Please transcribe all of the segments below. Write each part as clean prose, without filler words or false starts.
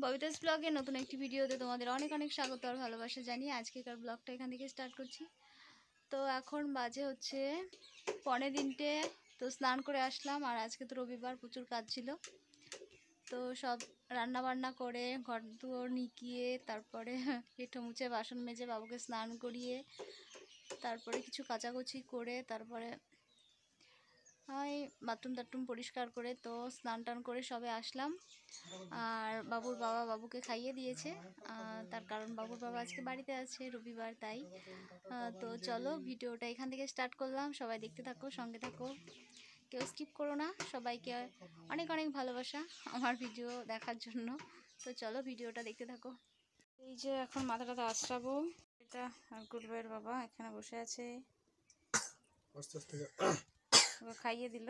ববিতাস ব্লগে নতুন একটি ভিডিওতে তোমাদের অনেক অনেক স্বাগত আর ভালোবাসা জানিয়ে আজকেকার ব্লগটা এখান থেকে স্টার্ট করছি। তো এখন বাজে হচ্ছে 2:45। তো স্নান করে আসলাম আর আজকে তো রবিবার, প্রচুর কাজ ছিল। তো সব রান্না বান্না করে ঘর দুয়ার নিকিয়ে তারপরে এঁঠো মুছে বাসন মেজে বাবুকে স্নান করিয়ে তারপরে কিছু কাচাকুচি করে তারপরে বাথরুম টাথরুম পরিষ্কার করে তো স্নান টান করে সবে আসলাম। আর বাবুর বাবা বাবুকে খাইয়ে দিয়েছে, তার কারণ বাবুর বাবা আজকে বাড়িতে আছে, রবিবার তাই। তো চলো ভিডিওটা এখান থেকে স্টার্ট করলাম। সবাই দেখতে থাকো, সঙ্গে থাকো, কেউ স্কিপ করো না। সবাইকে অনেক অনেক ভালোবাসা আমার ভিডিও দেখার জন্য। তো চলো ভিডিওটা দেখতে থাকো। এই যে এখন মাথাটাতে আশ্রাবো, এটা গুরুবাইয়ের বাবা এখানে বসে আছে, খাইয়ে দিল।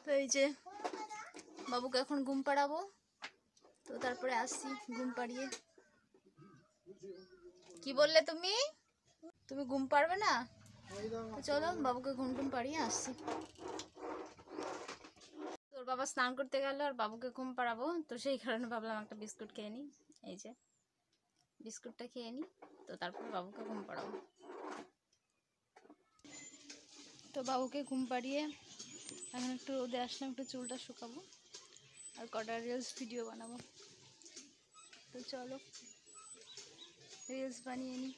তো এই যে বাবুকে এখন ঘুম পাড়াবো, তো তারপরে আসছি ঘুম পাড়িয়ে। কি বললে তুমি? তুমি ঘুম পাড়বে না? তো চলো বাবুকে ঘুম পাড়িয়ে আসছি। তোর বাবা স্নান করতে গেল আর বাবুকে ঘুম পাড়াবো, তো সেই কারণে ভাবলাম একটা বিস্কুট খেয়ে নিই। এই যে বিস্কুটটা খেয়ে নিই, তো তারপরে বাবুকে ঘুম পাড়াবো। তো বাবুকে ঘুম পাড়িয়ে এখন একটু রোদে আসলাম, একটু চুলটা শুকাবো আর কটা রিলস ভিডিও বানাবো। তো চলো রিলস বানিয়ে নিই।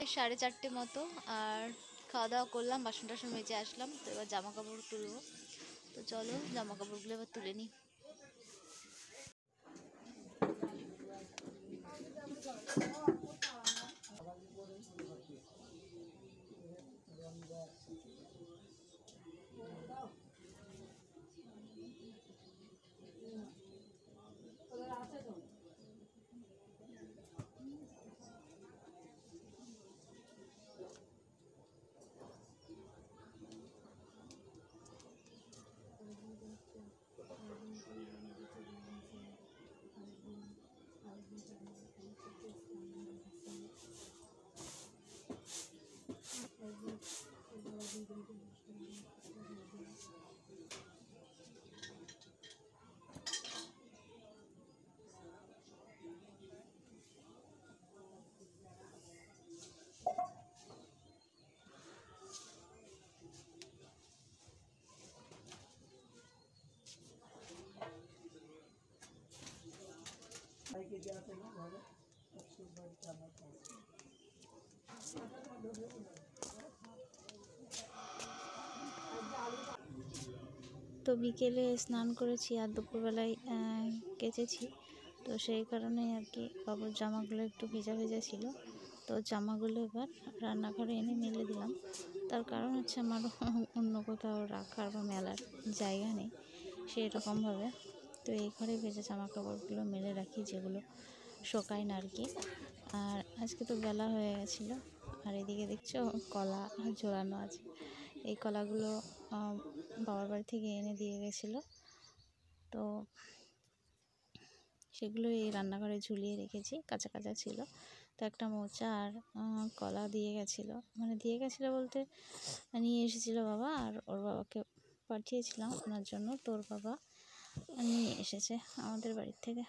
4:30 মতো আর খাওয়া দাওয়া করলাম, বাসন টাসন মেজে আসলাম। তো এবার জামা কাপড় তুলবো। তো চলো জামা কাপড়গুলো এবার তুলে নিই। তো বিকেলে স্নান করেছি আর দুপুরবেলায় কেচেছি, তো সেই কারণে আর কি বাবুর জামাগুলো একটু ভেজা ভেজা ছিল। তো জামাগুলো এবার রান্নাঘরে এনে মেলে দিলাম। তার কারণ হচ্ছে আমার অন্য কোথাও রাখার বা মেলার জায়গা নেই সেই রকমভাবে। তো এই ঘরে ভেজা জামা কাপড়গুলো মেলে রাখি, যেগুলো শোকায় না আর কি। আর আজকে তো বেলা হয়ে গেছিলো। আর এদিকে দেখছো কলা ঝোলানো আছে। এই কলাগুলো বাবার বাড়ি থেকে এনে দিয়ে গেছিলো, তো সেগুলো এই রান্নাঘরে ঝুলিয়ে রেখেছি, কাঁচা কাঁচা ছিল। তো একটা মোচা আর কলা দিয়ে গেছিলো, মানে দিয়ে গেছিলো বলতে নিয়ে এসেছিলো বাবা, আর ওর বাবাকে পাঠিয়েছিলাম ওনার জন্য। তোর বাবা নিয়ে এসেছে আমাদের বাড়ির থেকে।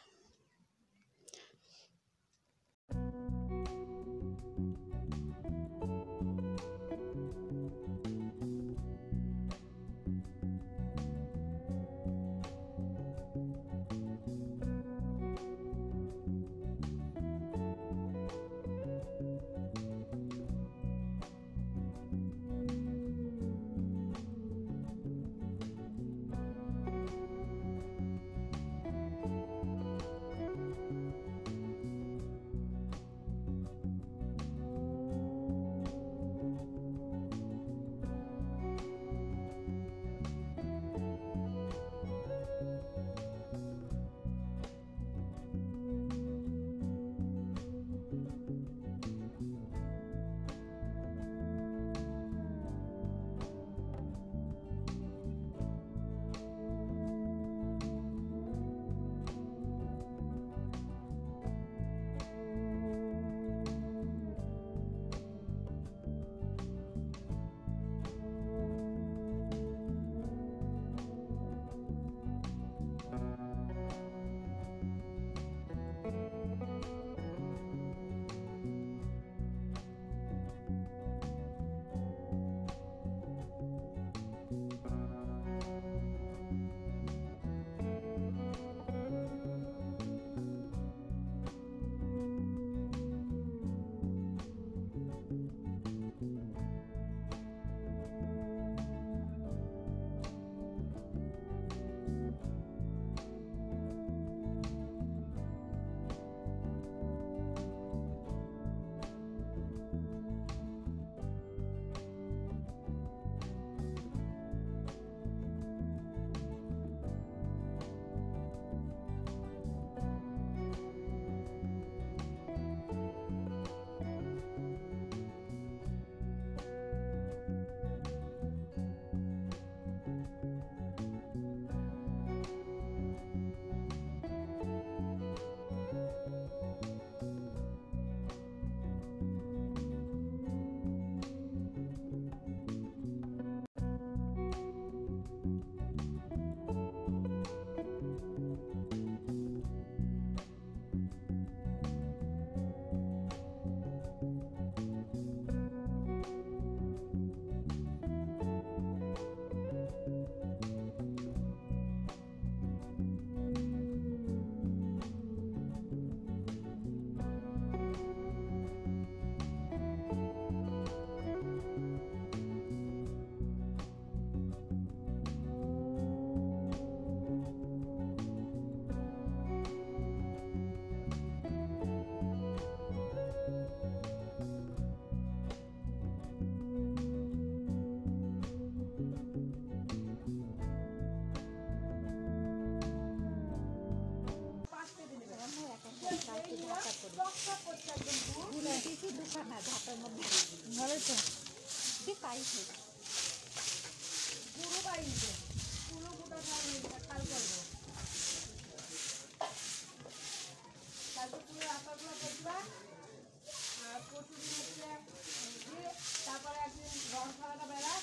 ভালো তো টাইট হয়েছে পুরো বাইরে পুরো গোটা কাল করবো, তারপর পুরো আকারগুলো করবা। আর প্রতিদিন হচ্ছে তারপরে একদিন রং খাওয়াটা বেলা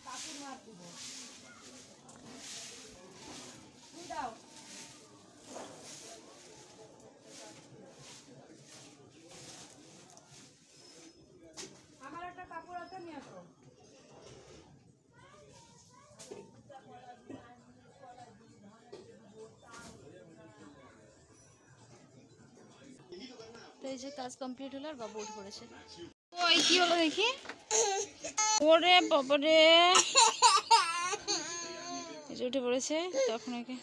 কাপড় মার দিব দাও। আমার একটা কাপড় আছে নিয়ে আসো। এই যে কাজ কমপ্লিট হলো আর বাবু উঠে পড়েছে। ওই কি হলো দেখি, ওরে বাবারে, এই যে উঠে পড়েছে তখন ওকে।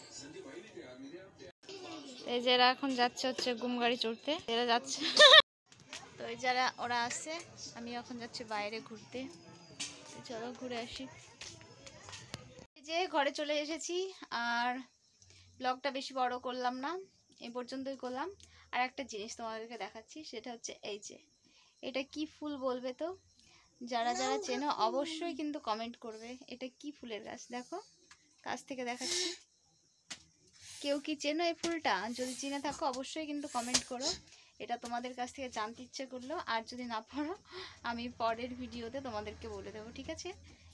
এই যে এরা এখন যাচ্ছে হচ্ছে ঘুম গাড়ি চড়তে, এরা যাচ্ছে। তো এই যারা ওরা আসছে, আমি এখন যাচ্ছি বাইরে ঘুরতে। তো চলো ঘুরে আসি। এই যে ঘরে চলে এসেছি, আর ব্লগটা বেশি বড় করলাম না, এই পর্যন্তই করলাম। আর একটা জিনিস তোমাদেরকে দেখাচ্ছি, সেটা হচ্ছে এই যে এটা কি ফুল বলবে তো? যারা যারা চেনো অবশ্যই কিন্তু কমেন্ট করবে। এটা কি ফুলের গাছ দেখো, কাছ থেকে দেখাচ্ছি। কেউ কি চেনো এই ফুলটা? যদি চিনে থাকো অবশ্যই কিন্তু কমেন্ট করো। এটা তোমাদের কাছ থেকে জানতে ইচ্ছে করলো, আর যদি না পারো আমি পরের ভিডিওতে তোমাদেরকে বলে দেবো, ঠিক আছে?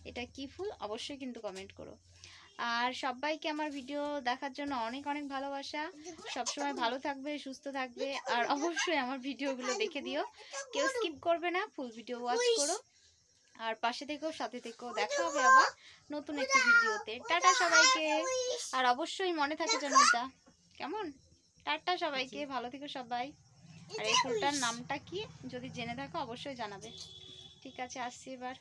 এটা কি ফুল অবশ্যই কিন্তু কমেন্ট করো। আর সবাইকে আমার ভিডিও দেখার জন্য অনেক অনেক ভালোবাসা। সবসময় ভালো থাকবে, সুস্থ থাকবে, আর অবশ্যই আমার ভিডিওগুলো দেখে দিও। কেউ স্কিপ করবে না, ফুল ভিডিও ওয়াচ করো। আর পাশে থেকেও, সাথে থেকেও। দেখা হবে আবার নতুন একটা ভিডিওতে। টাটা সবাইকে। আর অবশ্যই মনে থাকে যেন এটা, কেমন? টাটা সবাইকে, ভালো থেকো সবাই। আর এই ফুলটার নামটা কি যদি জেনে থাকো অবশ্যই জানাবে। ঠিক আছে, আসছি এবার।